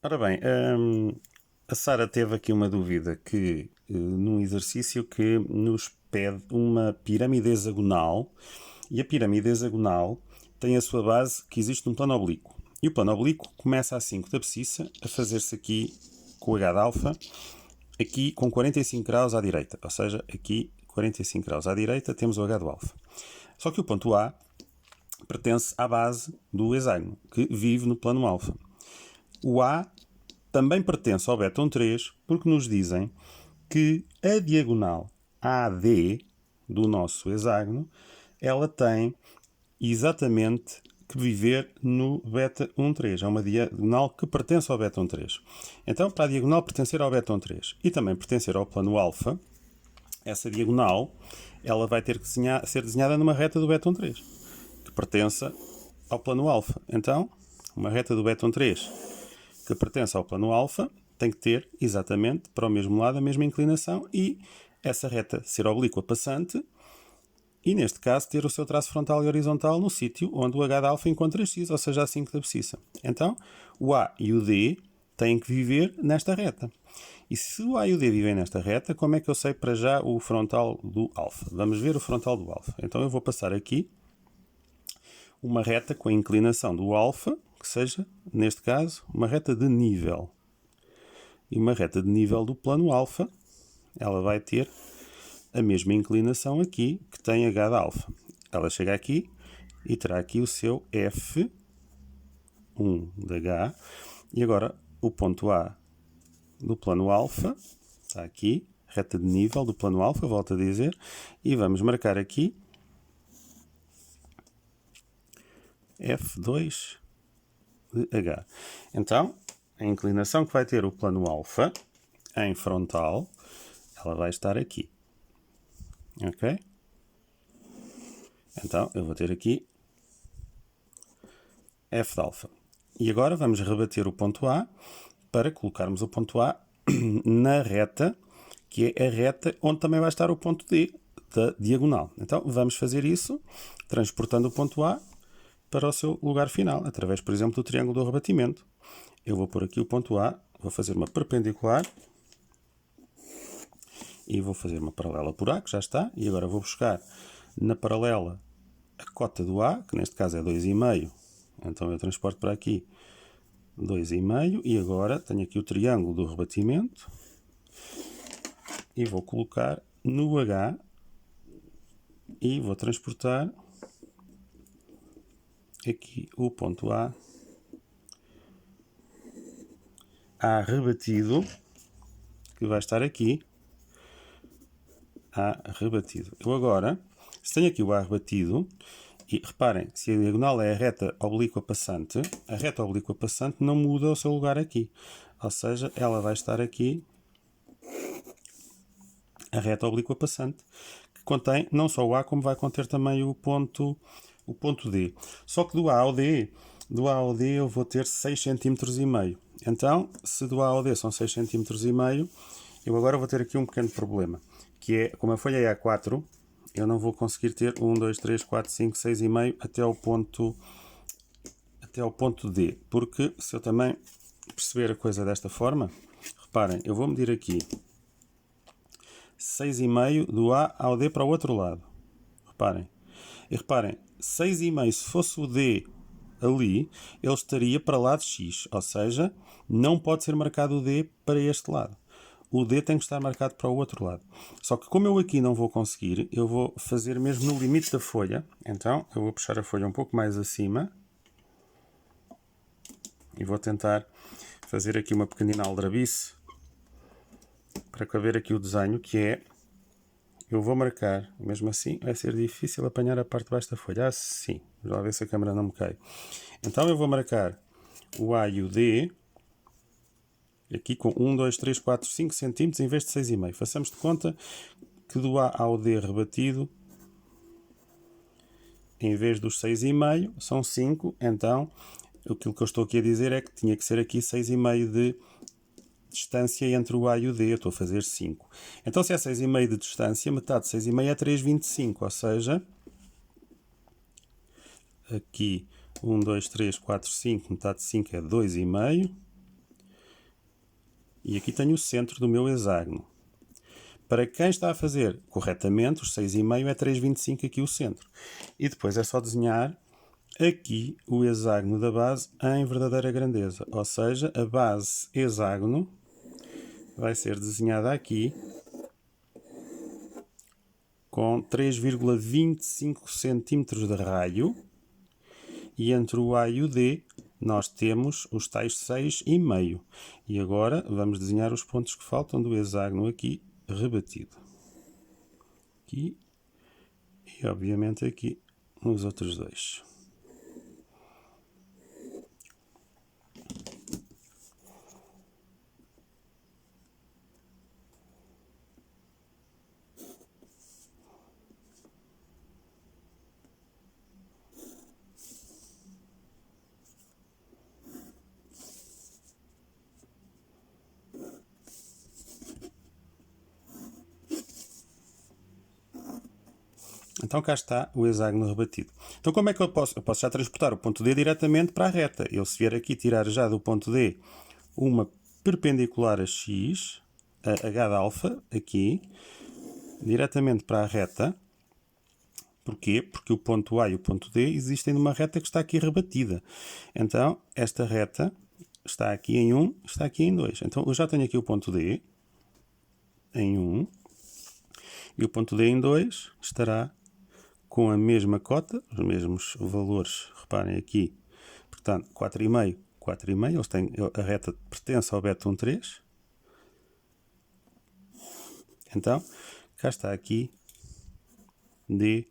Ora bem, a Sara teve aqui uma dúvida que num exercício que nos pede uma pirâmide hexagonal e a pirâmide hexagonal tem a sua base que existe num plano oblíquo. E o plano oblíquo começa a 5 da abscissa a fazer-se aqui com o H de alfa, aqui com 45 graus à direita. Ou seja, aqui 45 graus à direita temos o H do alfa. Só que o ponto A pertence à base do hexágono, que vive no plano alfa. O A também pertence ao bêton 3, porque nos dizem que a diagonal AD do nosso hexágono, ela tem exatamente que viver no beta 13. É uma diagonal que pertence ao beta 13. Então, para a diagonal pertencer ao beta 13 e também pertencer ao plano alfa, essa diagonal ela vai ter que ser desenhada numa reta do beta 3, que pertença ao plano alfa. Então, uma reta do beta 3 que pertence ao plano alfa tem que ter exatamente para o mesmo lado a mesma inclinação e essa reta ser oblíqua passante e, neste caso, ter o seu traço frontal e horizontal no sítio onde o H de alfa encontra X, ou seja, a 5 da abscissa. Então, o A e o D têm que viver nesta reta. E se o A e o D vivem nesta reta, como é que eu sei para já o frontal do alfa? Vamos ver o frontal do alfa. Então, eu vou passar aqui uma reta com a inclinação do alfa, que seja, neste caso, uma reta de nível. E uma reta de nível do plano alfa, ela vai ter a mesma inclinação aqui que tem H de alfa. Ela chega aqui e terá aqui o seu F1 de H. E agora o ponto A do plano alfa está aqui, reta de nível do plano alfa, volto a dizer, e vamos marcar aqui F2 de H. Então, a inclinação que vai ter o plano alfa em frontal, ela vai estar aqui. Ok? Então, eu vou ter aqui F de alfa. E agora vamos rebater o ponto A para colocarmos o ponto A na reta, que é a reta onde também vai estar o ponto D da diagonal. Então, vamos fazer isso transportando o ponto A para o seu lugar final, através, por exemplo, do triângulo do rebatimento. Eu vou pôr aqui o ponto A, vou fazer uma perpendicular e vou fazer uma paralela por A, que já está, e agora vou buscar na paralela a cota do A, que neste caso é 2,5, então eu transporto para aqui 2,5 e agora tenho aqui o triângulo do rebatimento e vou colocar no H e vou transportar aqui o ponto A rebatido, que vai estar aqui, A rebatido. Eu agora, se tenho aqui o A rebatido, e reparem, se a diagonal é a reta oblíqua passante, a reta oblíqua passante não muda o seu lugar aqui. Ou seja, ela vai estar aqui, a reta oblíqua passante, que contém não só o A, como vai conter também o ponto D. Só que do A ao D eu vou ter 6,5 cm. Então, se do A ao D são 6,5 cm, eu agora vou ter aqui um pequeno problema, que é, como a folha é A4, eu não vou conseguir ter 1, 2, 3, 4, 5, 6,5 até ao ponto D, porque se eu também perceber a coisa desta forma, reparem, eu vou medir aqui 6,5 do A ao D para o outro lado. Reparem. E reparem, 6,5 se fosse o D ali, ele estaria para lá de X, ou seja, não pode ser marcado o D para este lado. O D tem que estar marcado para o outro lado. Só que como eu aqui não vou conseguir, eu vou fazer mesmo no limite da folha. Então, eu vou puxar a folha um pouco mais acima e vou tentar fazer aqui uma pequenina aldrabice para caber aqui o desenho, que é, eu vou marcar, mesmo assim vai ser difícil apanhar a parte de baixo da folha. Sim, já ver se a câmera não me cai. Então eu vou marcar o A e o D aqui com 1, 2, 3, 4, 5 cm em vez de 6,5. Façamos de conta que do A ao D rebatido, em vez dos 6,5, são 5. Então, aquilo que eu estou aqui a dizer é que tinha que ser aqui 6,5 de distância entre o A e o D. Eu estou a fazer 5. Então, se é 6,5 de distância, metade de 6,5 é 3,25. Ou seja, aqui 1, 2, 3, 4, 5, metade de 5 é 2,5. E aqui tenho o centro do meu hexágono. Para quem está a fazer corretamente, os 6,5 é 3,25 aqui o centro. E depois é só desenhar aqui o hexágono da base em verdadeira grandeza. Ou seja, a base hexágono vai ser desenhada aqui com 3,25 cm de raio. E entre o A e o D nós temos os tais 6,5. E agora vamos desenhar os pontos que faltam do hexágono aqui rebatido. Aqui e obviamente aqui nos outros dois. Então cá está o hexágono rebatido. Então como é que eu posso? Eu posso já transportar o ponto D diretamente para a reta. Eu se vier aqui tirar já do ponto D uma perpendicular a X, a H de alfa, aqui, diretamente para a reta. Porquê? Porque o ponto A e o ponto D existem numa reta que está aqui rebatida. Então esta reta está aqui em 1, está aqui em 2. Então eu já tenho aqui o ponto D em 1 e o ponto D em 2 estará com a mesma cota, os mesmos valores, reparem aqui, portanto, 4,5, 4,5, eles têm, a reta pertence ao beta 3. Então, cá está aqui D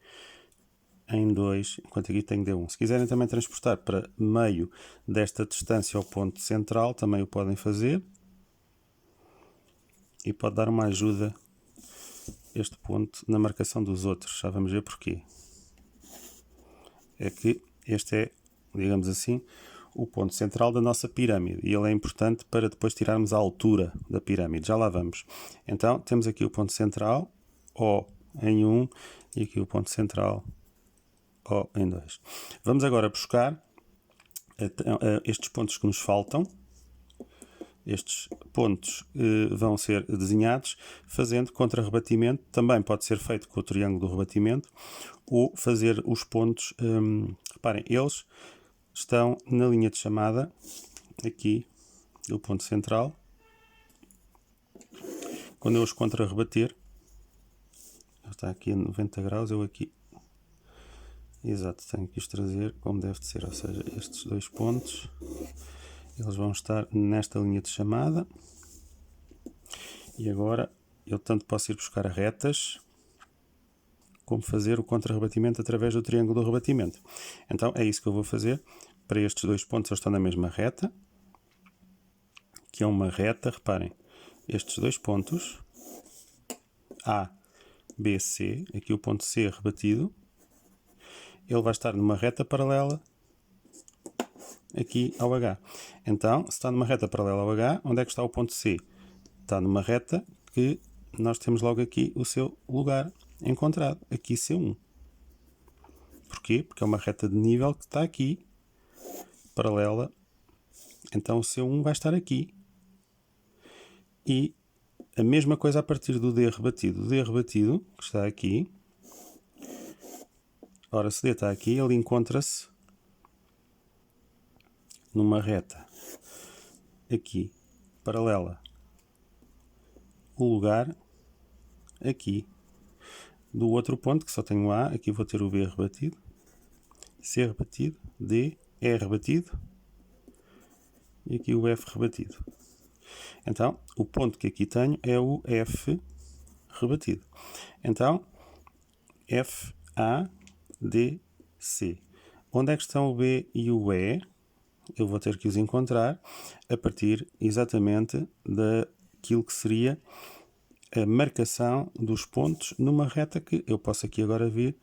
em 2, enquanto aqui tenho D1. Se quiserem também transportar para meio desta distância ao ponto central, também o podem fazer. E pode dar uma ajuda este ponto na marcação dos outros, já vamos ver porquê. É que este é, digamos assim, o ponto central da nossa pirâmide e ele é importante para depois tirarmos a altura da pirâmide, já lá vamos. Então temos aqui o ponto central, O em 1 e aqui o ponto central, O em 2. Vamos agora buscar estes pontos que nos faltam. Estes pontos vão ser desenhados fazendo contra-rebatimento, também pode ser feito com o triângulo do rebatimento, ou fazer os pontos, reparem, eles estão na linha de chamada, aqui, do ponto central. Quando eu os contra-rebater, está aqui a 90 graus, eu aqui, exato, tenho que os trazer como deve de ser, ou seja, estes dois pontos, eles vão estar nesta linha de chamada. E agora eu tanto posso ir buscar retas, como fazer o contra-rebatimento através do triângulo do rebatimento. Então é isso que eu vou fazer. Para estes dois pontos eles estão na mesma reta, que é uma reta, reparem, estes dois pontos, A, B, C, aqui o ponto C rebatido, ele vai estar numa reta paralela aqui ao H. Então, se está numa reta paralela ao H, onde é que está o ponto C? Está numa reta que nós temos logo aqui o seu lugar encontrado, aqui C1. Porquê? Porque é uma reta de nível que está aqui, paralela, então o C1 vai estar aqui. E a mesma coisa a partir do D rebatido. O D rebatido, que está aqui, ora, se D está aqui, ele encontra-se numa reta aqui, paralela, o lugar aqui. Do outro ponto, que só tenho A, aqui vou ter o B rebatido, C rebatido, D, E rebatido e aqui o F rebatido. Então, o ponto que aqui tenho é o F rebatido. Então, F, A, D, C. Onde é que estão o B e o E? Eu vou ter que os encontrar a partir exatamente daquilo que seria a marcação dos pontos numa reta que eu posso aqui agora ver.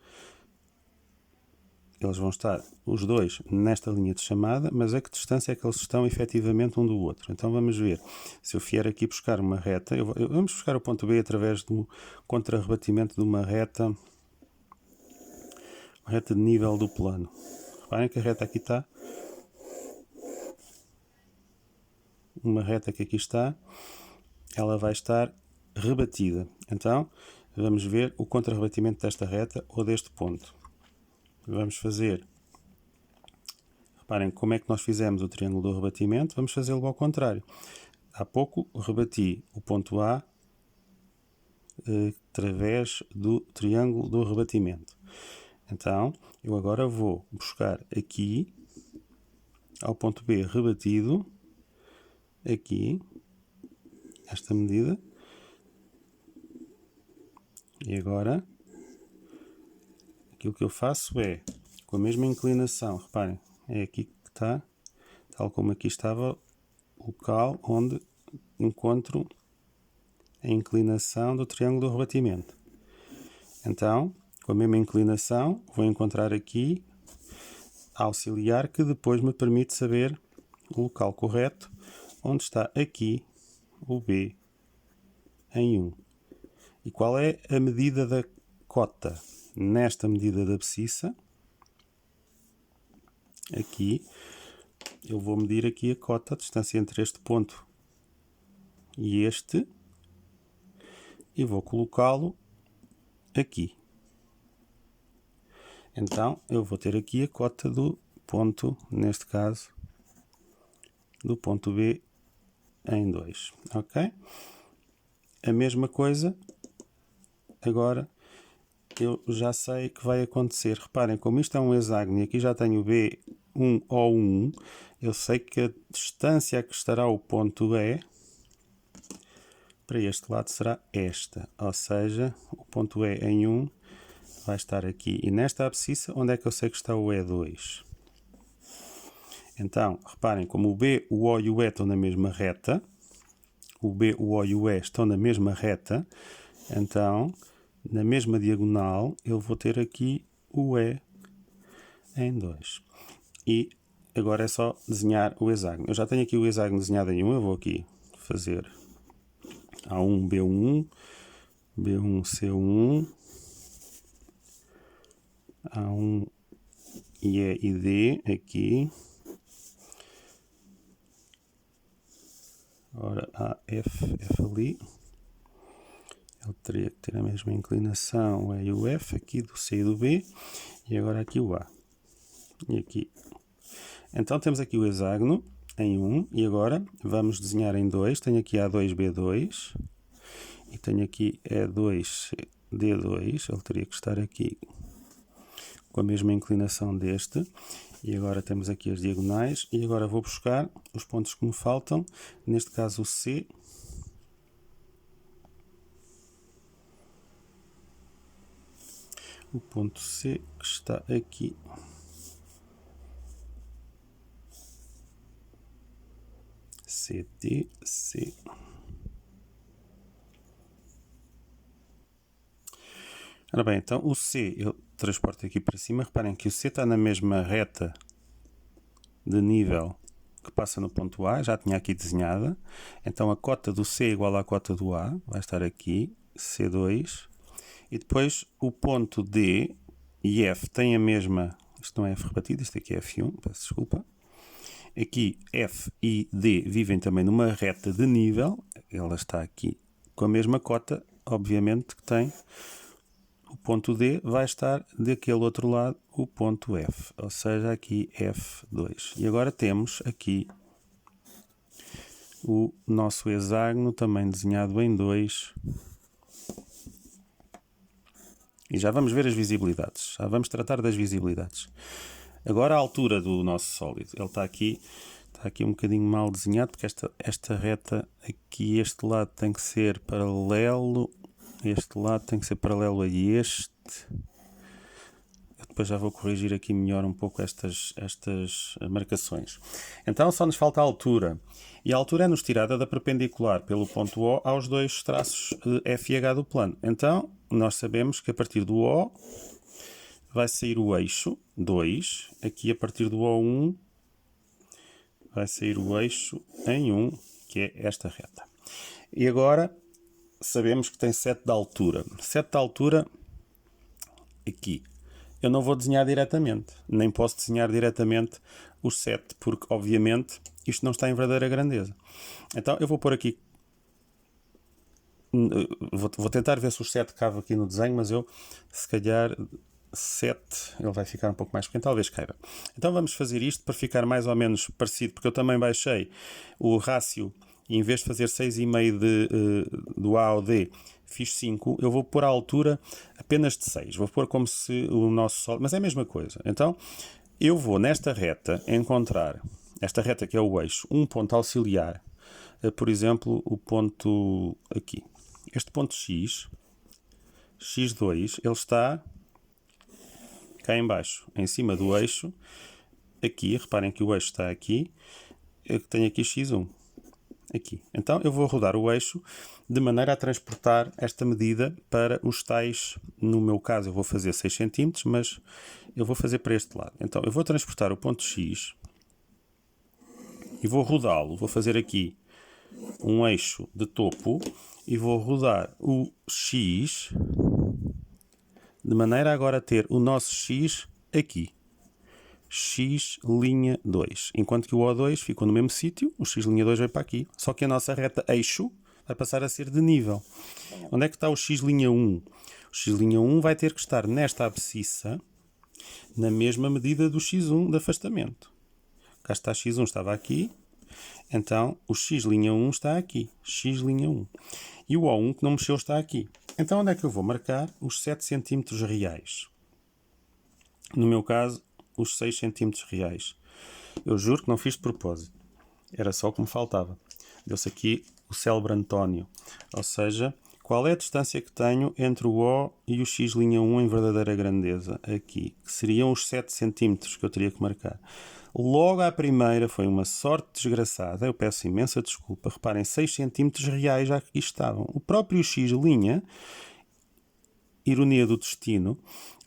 Eles vão estar os dois nesta linha de chamada, mas a que distância é que eles estão efetivamente um do outro? Então vamos ver. Se eu vier aqui buscar uma reta, vamos buscar o ponto B através do contra-rebatimento de uma reta de nível do plano. Reparem que a reta aqui está uma reta que aqui está, ela vai estar rebatida. Então, vamos ver o contrarrebatimento desta reta ou deste ponto. Vamos fazer... Reparem como é que nós fizemos o triângulo do rebatimento. Vamos fazê-lo ao contrário. Há pouco rebati o ponto A através do triângulo do rebatimento. Então, eu agora vou buscar aqui, ao ponto B rebatido, aqui, esta medida. E agora, aquilo que eu faço é, com a mesma inclinação, reparem, é aqui que está, tal como aqui estava, o local onde encontro a inclinação do triângulo do rebatimento. Então, com a mesma inclinação, vou encontrar aqui a auxiliar que depois me permite saber o local correto, onde está aqui o B em 1. E qual é a medida da cota? Nesta medida da abscissa, aqui, eu vou medir aqui a cota, a distância entre este ponto e este, e vou colocá-lo aqui. Então, eu vou ter aqui a cota do ponto, neste caso, do ponto B em 2, ok? A mesma coisa, agora, eu já sei que vai acontecer. Reparem, como isto é um hexágono e aqui já tenho B1O1, eu sei que a distância a que estará o ponto E para este lado será esta, ou seja, o ponto E em 1 vai estar aqui. E nesta abscissa, onde é que eu sei que está o E2? Então, reparem, como o B, o O e o E estão na mesma reta, o B, o O e o E estão na mesma reta, então, na mesma diagonal, eu vou ter aqui o E em 2. E agora é só desenhar o hexágono. Eu já tenho aqui o hexágono desenhado em 1, eu vou aqui fazer A1, B1, B1, C1, A1, E e D aqui. Ora, A, F ali. Ele teria que ter a mesma inclinação, o E e o F, aqui do C e do B. E agora aqui o A. E aqui. Então temos aqui o hexágono em 1 e agora vamos desenhar em 2. Tenho aqui A2, B2 e tenho aqui E2, D2. Ele teria que estar aqui com a mesma inclinação deste. E agora temos aqui as diagonais e agora vou buscar os pontos que me faltam, neste caso o C. O ponto C que está aqui. CT, C. Ora bem, então o C eu transporto aqui para cima. Reparem que o C está na mesma reta de nível que passa no ponto A, já tinha aqui desenhada. Então a cota do C é igual à cota do A, vai estar aqui, C2. E depois o ponto D e F têm a mesma, isto não é F rebatido, isto aqui é F1, peço desculpa. Aqui F e D vivem também numa reta de nível, ela está aqui com a mesma cota, obviamente que tem o ponto D, vai estar daquele outro lado o ponto F, ou seja, aqui F2. E agora temos aqui o nosso hexágono também desenhado em 2. E já vamos ver as visibilidades, já vamos tratar das visibilidades. Agora a altura do nosso sólido, ele está aqui um bocadinho mal desenhado, porque esta reta aqui, este lado tem que ser paralelo, este lado tem que ser paralelo a este. Eu depois já vou corrigir aqui melhor um pouco estas marcações. Então só nos falta a altura. E a altura é-nos tirada da perpendicular pelo ponto O aos dois traços F e H do plano. Então nós sabemos que a partir do O vai sair o eixo 2. Aqui a partir do O1 vai sair o eixo em 1, que é esta reta. E agora sabemos que tem 7 de altura. 7 de altura aqui. eu não vou desenhar diretamente, nem posso desenhar diretamente os 7, porque obviamente isto não está em verdadeira grandeza. Então eu vou pôr aqui, vou tentar ver se os 7 cabe aqui no desenho, mas eu se calhar 7, ele vai ficar um pouco mais pequeno, talvez caiba. Então vamos fazer isto para ficar mais ou menos parecido, porque eu também baixei o rácio e em vez de fazer 6,5 do A ao D, fiz 5, eu vou pôr a altura apenas de 6. Vou pôr como se o nosso Sol... Mas é a mesma coisa. Então, eu vou nesta reta encontrar, esta reta que é o eixo, um ponto auxiliar. Por exemplo, o ponto aqui. Este ponto X, X2, ele está cá em baixo, em cima do eixo. Aqui, reparem que o eixo está aqui. Eu tenho aqui X1. Aqui. Então eu vou rodar o eixo de maneira a transportar esta medida para os tais, no meu caso eu vou fazer 6 cm, mas eu vou fazer para este lado. Então eu vou transportar o ponto X e vou rodá-lo, vou fazer aqui um eixo de topo e vou rodar o X de maneira a agora ter o nosso X aqui. X'2. Enquanto que o O2 ficou no mesmo sítio, o X'2 vai para aqui. Só que a nossa reta eixo vai passar a ser de nível. Onde é que está o X'1? O X'1 vai ter que estar nesta abscissa, na mesma medida do X1 de afastamento. Cá está X1, estava aqui. Então, o X'1 está aqui. X'1. E o O1 que não mexeu está aqui. Então, onde é que eu vou marcar os 7 cm reais? No meu caso, os 6 cm reais. Eu juro que não fiz de propósito. Era só o que me faltava. Deu-se aqui o célebre António. Ou seja, qual é a distância que tenho entre o O e o X'1 em verdadeira grandeza? Aqui. Que seriam os 7 cm que eu teria que marcar. Logo à primeira foi uma sorte desgraçada. Eu peço imensa desculpa. Reparem, 6 cm reais já aqui estavam. O próprio X', ironia do destino,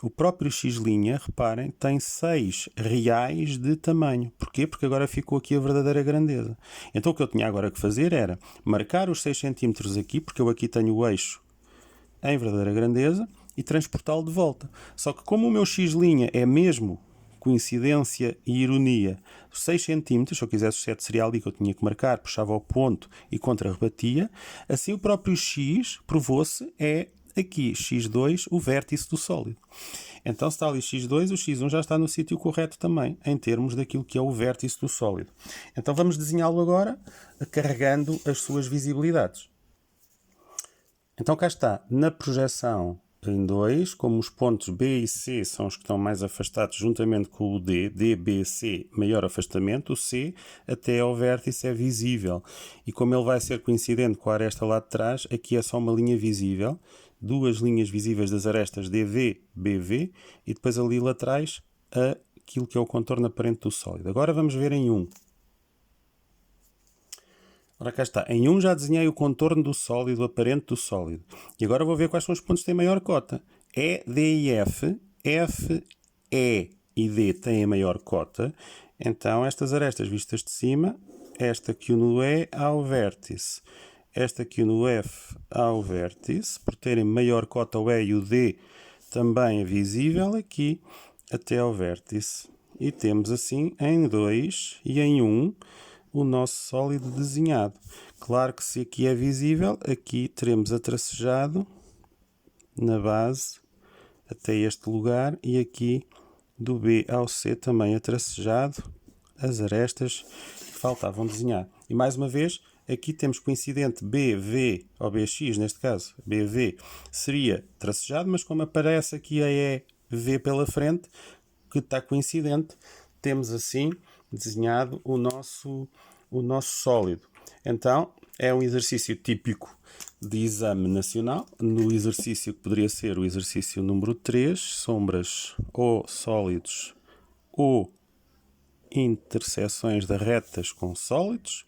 o próprio X', reparem, tem 6 reais de tamanho. Porquê? Porque agora ficou aqui a verdadeira grandeza. Então o que eu tinha agora que fazer era marcar os 6 cm aqui, porque eu aqui tenho o eixo em verdadeira grandeza, e transportá-lo de volta. Só que como o meu X' é mesmo, coincidência e ironia, 6 cm, se eu quisesse os 7 seria ali que eu tinha que marcar, puxava ao ponto e contra-rebatia, assim o próprio X provou-se aqui, X2, o vértice do sólido. Então, se está ali X2, o X1 já está no sítio correto também, em termos daquilo que é o vértice do sólido. Então, vamos desenhá-lo agora, carregando as suas visibilidades. Então, cá está, na projeção em 2, como os pontos B e C são os que estão mais afastados, juntamente com o D, D, B, C, maior afastamento, o C até ao vértice é visível. E como ele vai ser coincidente com a aresta lá de trás, aqui é só uma linha visível, duas linhas visíveis das arestas DV, BV, e depois ali laterais aquilo que é o contorno aparente do sólido. Agora vamos ver em 1. Ora, cá está. Em 1 já desenhei o contorno do sólido, o aparente do sólido. E agora vou ver quais são os pontos que têm maior cota. E, D e F, F, E e D têm a maior cota. Então, estas arestas vistas de cima, esta que une E ao vértice, esta que une F ao vértice, por terem maior cota o E e o D, também é visível aqui até ao vértice. E temos assim em 2 e em 1 o nosso sólido desenhado. Claro que se aqui é visível, aqui teremos atracejado na base até este lugar e aqui do B ao C também atracejado as arestas que faltavam desenhar. E mais uma vez, aqui temos coincidente BV, ou BX neste caso, BV seria tracejado, mas como aparece aqui a EV pela frente, que está coincidente, temos assim desenhado o nosso sólido. Então, é um exercício típico de exame nacional. No exercício que poderia ser o exercício número 3, sombras ou sólidos ou interseções de retas com sólidos,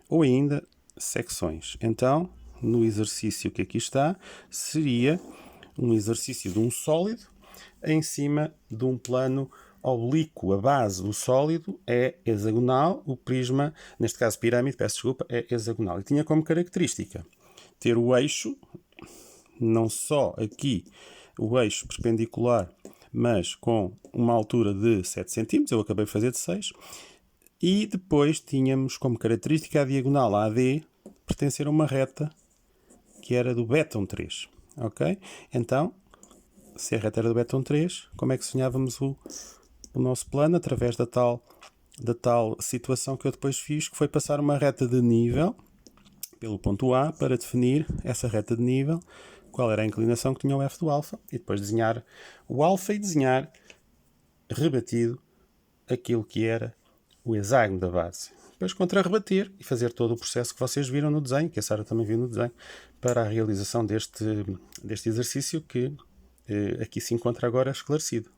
ou ainda secções. Então, no exercício que aqui está, seria um exercício de um sólido em cima de um plano oblíquo. A base do sólido é hexagonal, o prisma, neste caso pirâmide, peço desculpa, é hexagonal. E tinha como característica ter o eixo, não só aqui o eixo perpendicular, mas com uma altura de 7 cm, eu acabei de fazer de 6, e depois tínhamos como característica a diagonal AD pertencer a uma reta que era do Beton 3, ok? Então, se a reta era do Beton 3, como é que sonhávamos o nosso plano? Através da tal situação que eu depois fiz, que foi passar uma reta de nível pelo ponto A para definir essa reta de nível, qual era a inclinação que tinha o F do alfa, e depois desenhar o alfa e desenhar rebatido aquilo que era o hexágono da base. Depois contra-rebater e fazer todo o processo que vocês viram no desenho, que a Sara também viu no desenho, para a realização deste exercício que aqui se encontra agora esclarecido.